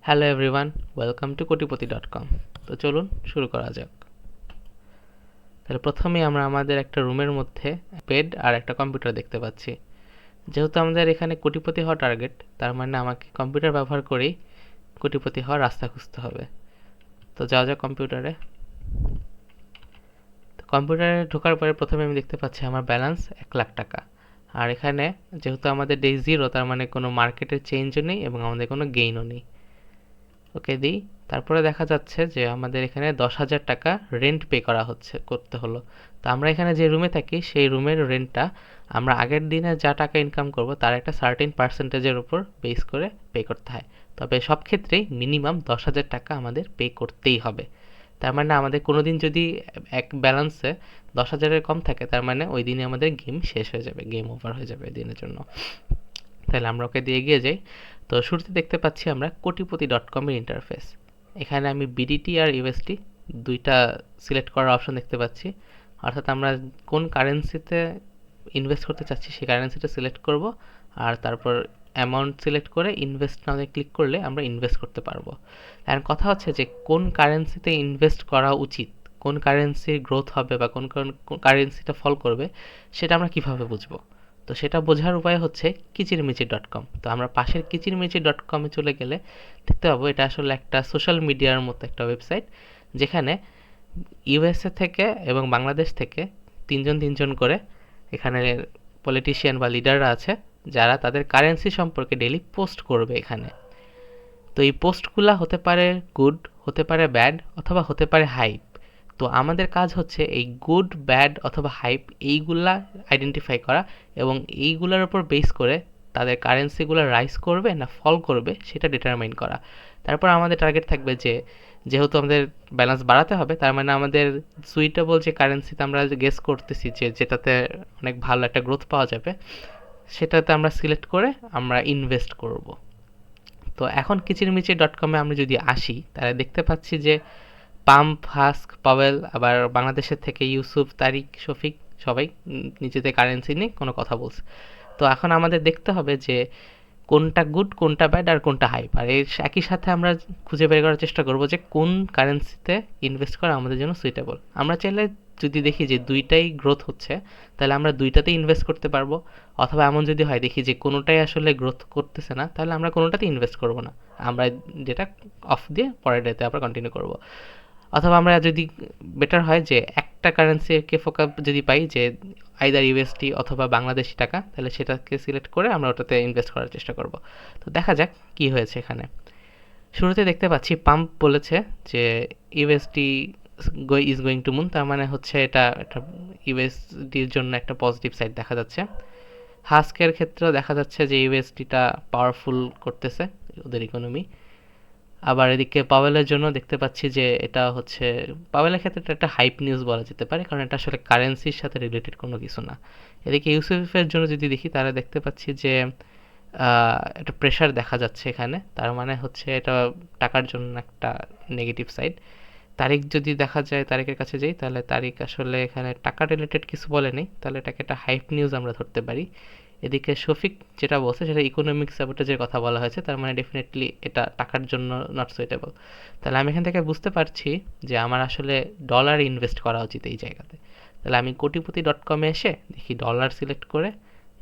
Hello everyone, welcome to Kotipati dot com. তো চলুন শুরু করা যাক। তাহলে প্রথমেই আমরা আমাদের একটা রুমের মধ্যে বেড আর একটা কম্পিউটার দেখতে পাচ্ছি। যেহেতু আমাদের এখানে কোটিপতি হওয়া টার্গেট, তার মানে আমাকে কম্পিউটার ব্যবহার করেই কোটিপতি হওয়ার রাস্তা খুঁজতে হবে। তো যাওয়া যাক কম্পিউটারে। তো কম্পিউটারে ঢোকার পরে প্রথমে আমি দেখতে পাচ্ছি আমার ব্যালেন্স 1,00,000 টাকা। আর এখানে যেহেতু আমাদের ডে জিরো, তার মানে কোনো মার্কেটের চেঞ্জও নেই এবং আমাদের কোনো গেইনও নেই। ওকে দিই। তারপরে দেখা যাচ্ছে যে আমাদের এখানে 10,000 টাকা রেন্ট পে করতে হলো। তো আমরা এখানে যে রুমে থাকি সেই রুমের রেন্টটা আমরা আগের দিনে যা টাকা ইনকাম করব তার একটা সার্টেন পার্সেন্টেজের উপর বেস করে পে করতে হয়। তবে সব ক্ষেত্রেই মিনিমাম 10,000 টাকা আমাদের পে করতেই হবে। তার মানে আমাদের কোনো দিন যদি এক ব্যালেন্সে 10,000-এর কম থাকে, তার মানে ওই দিনে আমাদের গেম শেষ হয়ে যাবে, গেম ওভার হয়ে যাবে দিনের জন্য। তাহলে আমরা ওকে দিয়ে এগিয়ে যাই। তো শুরুতে দেখতে পাচ্ছি আমরা কোটিপতি.com-এর ইন্টারফেস। এখানে আমি বিডিটি আর ইউএসডি দুইটা সিলেক্ট করার অপশন দেখতে পাচ্ছি। অর্থাৎ আমরা কোন কারেন্সিতে ইনভেস্ট করতে চাচ্ছি সেই কারেন্সিটা সিলেক্ট করব, আর তারপর অ্যামাউন্ট সিলেক্ট করে ইনভেস্ট নাও ক্লিক করলে আমরা ইনভেস্ট করতে পারবো। এখন কথা হচ্ছে যে কোন কারেন্সিতে ইনভেস্ট করা উচিত, কোন কারেন্সির গ্রোথ হবে বা কোন কোন কারেন্সিটা ফল করবে, সেটা আমরা কিভাবে বুঝবো? তো সেটা বোঝার উপায় হচ্ছে কিচিরমিচির.com। তো আমরা পাশের কিচিরমিচির.com-এ চলে গেলে দেখতে পাবো এটা আসলে একটা সোশ্যাল মিডিয়ার মতো একটা ওয়েবসাইট, যেখানে ইউএসএ থেকে এবং বাংলাদেশ থেকে তিনজন তিনজন করে এখানে পলিটিশিয়ান বা লিডাররা আছে, যারা তাদের কারেন্সি সম্পর্কে ডেইলি পোস্ট করবে এখানে। তো এই পোস্টগুলা হতে পারে গুড, হতে পারে ব্যাড, অথবা হতে পারে হাইপ। তো আমাদের কাজ হচ্ছে এই গুড, ব্যাড অথবা হাইপ এইগুলা আইডেন্টিফাই করা এবং এইগুলোর উপর বেস করে তাদের কারেন্সিগুলো রাইজ করবে না ফল করবে সেটা ডিটারমাইন করা। তারপর আমাদের টার্গেট থাকবে যে যেহেতু আমাদের ব্যালেন্স বাড়াতে হবে, তার মানে আমাদের সুইটেবল যে কারেন্সিতে আমরা গেস করতেছি যে যেটাতে অনেক ভালো একটা গ্রোথ পাওয়া যাবে, সেটাতে আমরা সিলেক্ট করে আমরা ইনভেস্ট করব। তো এখন কিচিরমিচির.com-এ আমরা যদি আসি, তাহলে দেখতে পাচ্ছি যে পাম্প, হাস্ক, পাওয়েল, আবার বাংলাদেশের থেকে ইউসুফ, তারিক, শফিক সবাই নিজেদের কারেন্সি নিয়ে কোনো কথা বলছে। তো এখন আমাদের দেখতে হবে যে কোনটা গুড, কোনটা ব্যাড আর কোনটা হাইপ। আর এর একই সাথে আমরা খুঁজে বের করার চেষ্টা করব যে কোন কারেন্সিতে ইনভেস্ট করা আমাদের জন্য সুইটেবল। আমরা চাইলে যদি দেখি যে দুইটাই গ্রোথ হচ্ছে, তাহলে আমরা দুইটাতেই ইনভেস্ট করতে পারবো। অথবা এমন যদি হয় দেখি যে কোনোটাই আসলে গ্রোথ করতেছে না, তাহলে আমরা কোনোটাতে ইনভেস্ট করব না, আমরা যেটা অফ দিয়ে পরের ডেতে আবার কন্টিনিউ করব। অথবা আমরা যদি বেটার হয় যে একটা কারেন্সিকে ফোকাস যদি পাই যে আইদার ইউএসডি অথবা বাংলাদেশি টাকা, তাহলে সেটাকে সিলেক্ট করে আমরা ওটাতে ইনভেস্ট করার চেষ্টা করব। তো দেখা যাক কি হয়েছে এখানে। শুরুতে দেখতে পাচ্ছি পাম্প বলেছে যে USD is going to moon, তার মানে হচ্ছে এটা একটা ইউএসডির জন্য একটা পজিটিভ সাইড দেখা যাচ্ছে। হাস্কের ক্ষেত্রেও দেখা যাচ্ছে যে ইউএসডিটা পাওয়ারফুল করতেছে ওদের ইকোনমি। আবার এদিকে পাওয়েলের জন্য দেখতে পাচ্ছি যে এটা হচ্ছে পাওয়েলের ক্ষেত্রে এটা একটা হাইপ নিউজ বলা যেতে পারে, কারণ এটা আসলে কারেন্সির সাথে রিলেটেড কোনো কিছু না। এদিকে ইউসুফের জন্য যদি দেখি, তাহলে দেখতে পাচ্ছি যে একটা প্রেশার দেখা যাচ্ছে এখানে, তার মানে হচ্ছে এটা টাকার জন্য একটা নেগেটিভ সাইড। তারিখ যদি দেখা যায়, তারিখের কাছে যাই, তাহলে তারিখ আসলে এখানে টাকা রিলেটেড কিছু বলেনি, তাহলে এটাকে একটা হাইপ নিউজ আমরা ধরতে পারি। এদিকে শফিক যেটা বলছে সেটা ইকোনমিক স্যাবোটেজের কথা বলা হয়েছে, তার মানে ডেফিনেটলি এটা টাকার জন্য নট সুইটেবল। তাহলে আমি এখান থেকে বুঝতে পারছি যে আমার আসলে ডলার ইনভেস্ট করা উচিত এই জায়গাতে। তাহলে আমি কোটিপতি.com-এ এসে দেখি ডলার সিলেক্ট করে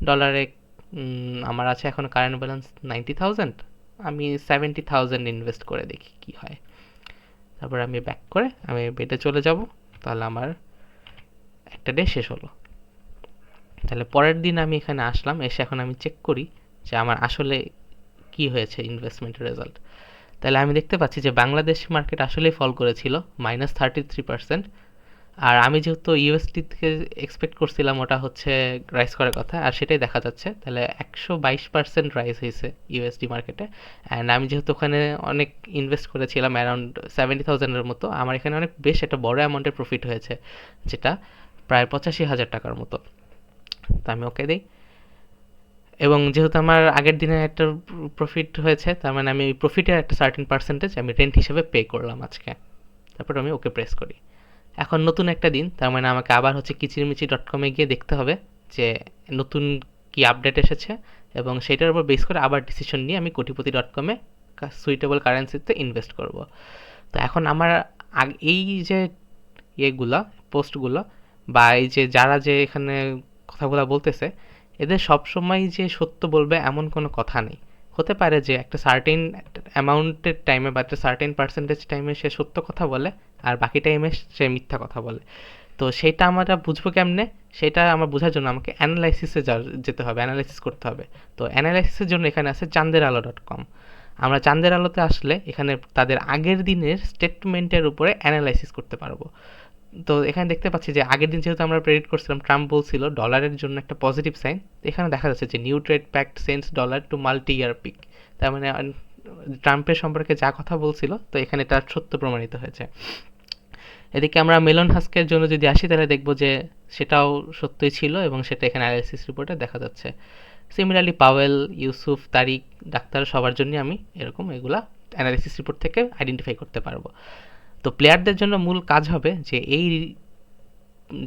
ডলারে আমার আছে এখন কারেন্ট ব্যালেন্স 90,000, আমি 70,000 ইনভেস্ট করে দেখি কি হয়। তারপর আমি ব্যাক করে আমি বেডে চলে যাব। তাহলে আমার একটা ডে শেষ হলো। তাহলে পরের দিন আমি এখানে আসলাম, এসে এখন আমি চেক করি যে আমার আসলে কি হয়েছে ইনভেস্টমেন্টের রেজাল্ট। তাহলে আমি দেখতে পাচ্ছি যে বাংলাদেশ মার্কেট আসলেই ফল করেছিল -33%। আর আমি যেহেতু ইউএসডি থেকে এক্সপেক্ট করছিলাম ওটা হচ্ছে রাইজ করার কথা, আর সেটাই দেখা যাচ্ছে। তাহলে 122% রাইজ হয়েছে ইউএসডি মার্কেটে। অ্যান্ড আমি যেহেতু ওখানে অনেক ইনভেস্ট করেছিলাম অ্যারাউন্ড 70,000-এর মতো, আমার এখানে অনেক বেশ একটা বড় অ্যামাউন্টের প্রফিট হয়েছে, যেটা প্রায় 85,000 টাকার মতো। তো আমি ওকে দিই। এবং যেহেতু আমার আগের দিনে একটা প্রফিট হয়েছে, তার মানে আমি ওই প্রফিটের একটা সার্টেন পার্সেন্টেজ আমি রেন্ট হিসেবে পে করলাম আজকে। তারপর আমি ওকে প্রেস করি। এখন নতুন একটা দিন, তার মানে আমাকে আবার হচ্ছে কিচিরমিচির.com-এ গিয়ে দেখতে হবে যে নতুন কি আপডেট এসেছে, এবং সেটার উপর বেস করে আবার ডিসিশন নিয়ে আমি কোটিপতি.com-এ সুইটেবল কারেন্সিতে ইনভেস্ট করব। তো এখন আমার এই যে ইয়েগুলো, পোস্টগুলো, বা এই যে যারা যে এখানে কথাগুলো বলতেছে, এদের সবসময় যে সত্য বলবে এমন কোনো কথা নেই। হতে পারে যে একটা সার্টেন অ্যামাউন্টের টাইমে বা একটা সার্টেন পার্সেন্টেজ টাইমে সে সত্য কথা বলে, আর বাকি টাইমে সে মিথ্যা কথা বলে। তো সেটা আমরা বুঝবো কেমনে? সেটা আমার বোঝার জন্য আমাকে অ্যানালাইসিসে যেতে হবে, অ্যানালাইসিস করতে হবে। তো অ্যানালাইসিসের জন্য এখানে আছে chanderalo.com। আমরা চাঁদের আলোতে আসলে এখানে তাদের আগের দিনের স্টেটমেন্টের উপরে অ্যানালাইসিস করতে পারবো। তো এখানে দেখতে পাচ্ছি যে আগের দিন যেহেতু আমরা প্রেডিক্ট করছিলাম ট্রাম্প বলছিল ডলারের জন্য একটা পজিটিভ সাইন, এখানে দেখা যাচ্ছে যে new trade pact sends dollar to multi year peak. তার মানে ট্রাম্পের সম্পর্কে যা কথা বলছিল, তো এখানে তার সত্য প্রমাণিত হয়েছে। এদিকে আমরা মেলন হাস্কের জন্য যদি আসি, তাহলে দেখব যে সেটাও সত্যই ছিল এবং সেটা এখানে অ্যানালাইসিস রিপোর্টে দেখা যাচ্ছে। সিমিলারলি পাওয়েল, ইউসুফ, তারিক, ডাক্তার সবার জন্য আমি এরকম এগুলা অ্যানালাইসিস রিপোর্ট থেকে আইডেন্টিফাই করতে পারবো। তো প্লেয়ারদের জন্য মূল কাজ হবে যে এই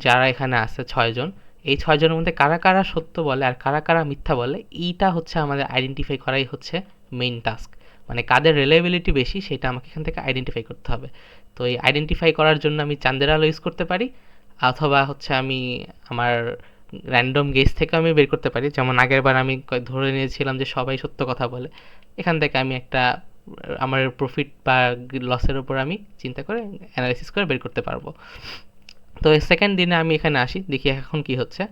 যারা এখানে আছে 6 জন, এই 6 জনের মধ্যে কারা কারা সত্য বলে আর কারা কারা মিথ্যা বলে, এইটা হচ্ছে আমাদের আইডেন্টিফাই করাই হচ্ছে মেইন টাস্ক। মানে কাদের রিলায়েবিলিটি বেশি সেটা আমাকে এখান থেকে আইডেন্টিফাই করতে হবে। তো এই আইডেন্টিফাই করার জন্য আমি চাঁদের আলো ইউজ করতে পারি, অথবা হচ্ছে আমি আমার র্যান্ডম গেস থেকে আমি বের করতে পারি। যেমন আগের বার আমি ধরে নিয়েছিলাম যে সবাই সত্য কথা বলে, এখান থেকে আমি একটা আমার প্রফিট বা লসের উপর আমি চিন্তা করে অ্যানালাইসিস করে বের করতে পারবো। তো এই সেকেন্ড দিনে আমি এখানে আসি, দেখি এখন কি হচ্ছে।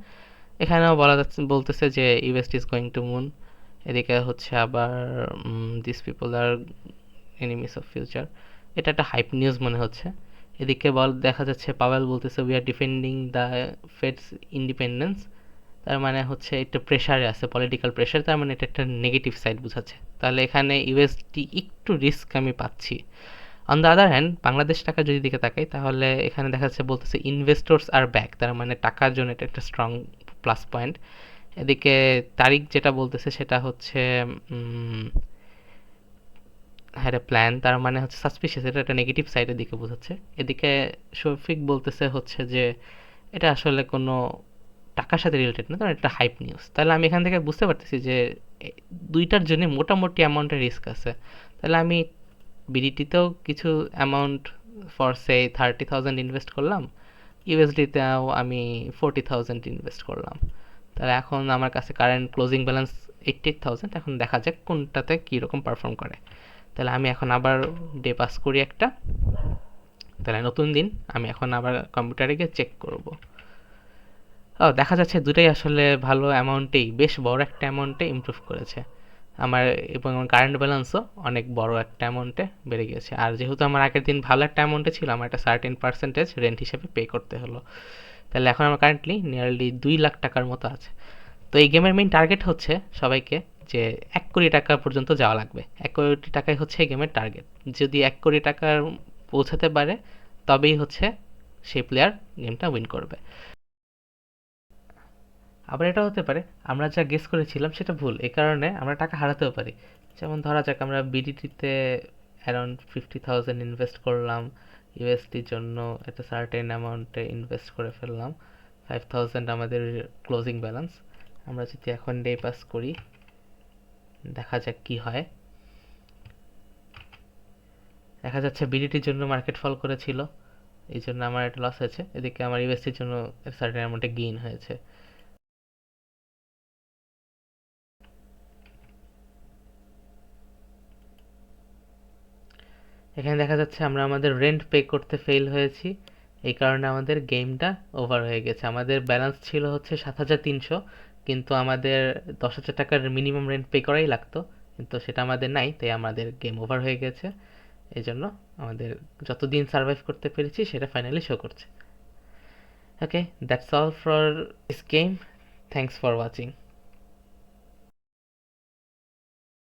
এখানেও বলা যাচ্ছে, বলতেছে যে UST is going to moon. এদিকে হচ্ছে আবার this people R enemies of future, এটা একটা হাইপ নিউজ মনে হচ্ছে। এদিকে দেখা যাচ্ছে পাওয়েল বলতেছে we are defending the fades independence. তার মানে হচ্ছে একটু প্রেশারে আছে, পলিটিক্যাল প্রেশার, তার মানে এটা একটা নেগেটিভ সাইড বোঝাচ্ছে। তাহলে এখানে ইউএসডি একটু রিস্ক আমি পাচ্ছি। On the other hand Bangladesh টাকা যদি দিকে তাকাই, তাহলে এখানে দেখা যাচ্ছে বলতেছে ইনভেস্টর্স আর ব্যাক, তার মানে টাকার জন্য এটা একটা স্ট্রং প্লাস পয়েন্ট। এদিকে তারিখ যেটা বলতেছে সেটা হচ্ছে হ্যাঁ প্ল্যান, তার মানে হচ্ছে সাসপিশিয়াস, এটা একটা নেগেটিভ সাইডের দিকে বোঝাচ্ছে। এদিকে শফিক বলতেছে হচ্ছে যে এটা আসলে কোনো টাকার সাথে রিলেটেড না, কারণ এটা হাইপ নিউজ। তাহলে আমি এখান থেকে বুঝতে পারতেছি যে দুইটার জন্য মোটামুটি অ্যামাউন্টের রিস্ক আছে। তাহলে আমি বিডিটিতেও কিছু অ্যামাউন্ট ফর সে 30,000 ইনভেস্ট করলাম, ইউএসডিতেও আমি 40,000 ইনভেস্ট করলাম। তাহলে এখন আমার কাছে কারেন্ট ক্লোজিং ব্যালেন্স 88,000। এখন দেখা যাক কোনটাতে কীরকম পারফর্ম করে। তাহলে আমি এখন আবার ডে পাস করি একটা। তাহলে নতুন দিন, আমি এখন আবার কম্পিউটারে গিয়ে চেক করব। দেখা যাচ্ছে দুটাই আসলে ভালো অ্যামাউন্টেই, বেশ বড় একটা অ্যামাউন্টে ইমপ্রুভ করেছে আমার, এবং আমার কারেন্ট ব্যালেন্সও অনেক বড় একটা অ্যামাউন্টে বেড়ে গেছে। আর যেহেতু আমার আগের দিন ভালো একটা অ্যামাউন্টে ছিল, আমার একটা সার্টেন পার্সেন্টেজ রেন্ট হিসেবে পে করতে হলো। তাহলে এখন আমার কারেন্টলি নিয়ারলি 2 লাখ টাকার মতো আছে। তো এই গেমের মেইন টার্গেট হচ্ছে সবাইকে যে 1 কোটি টাকা পর্যন্ত যাওয়া লাগবে। 1 কোটি টাকাই হচ্ছে এই গেমের টার্গেট। যদি 1 কোটি টাকার পৌঁছাতে পারে, তবেই হচ্ছে সেই প্লেয়ার গেমটা উইন করবে। আবার এটা হতে পারে আমরা যা গেস করেছিলাম সেটা ভুল, এই কারণে আমরা টাকা হারাতেও পারি। যেমন ধরা যাক আমরা বিডিটিতে অ্যারাউন্ড 50,000 ইনভেস্ট করলাম, ইউএসডির জন্য একটা সার্টেন অ্যামাউন্টে ইনভেস্ট করে ফেললাম, 5,000 আমাদের ক্লোজিং ব্যালেন্স। আমরা যদি এখন ডে পাস করি, দেখা যাক কি হয়। দেখা যাচ্ছে বিডিটির জন্য মার্কেট ফল করেছিল, এই জন্য আমার একটা লস হয়েছে। এদিকে আমার ইউএসডির জন্য সার্টেন অ্যামাউন্টে গেইন হয়েছে। এখানে দেখা যাচ্ছে আমরা আমাদের রেন্ট পে করতে ফেল হয়েছি, এই কারণে আমাদের গেমটা ওভার হয়ে গেছে। আমাদের ব্যালেন্স ছিল হচ্ছে 7,300, কিন্তু আমাদের 10,000 টাকার মিনিমাম রেন্ট পে করাই লাগতো, কিন্তু সেটা আমাদের নাই, তাই আমাদের গেম ওভার হয়ে গেছে। এই জন্য আমাদের যতদিন সার্ভাইভ করতে পেরেছি সেটা ফাইনালি শো করছে। Okay, that's all for this game. Thanks for watching.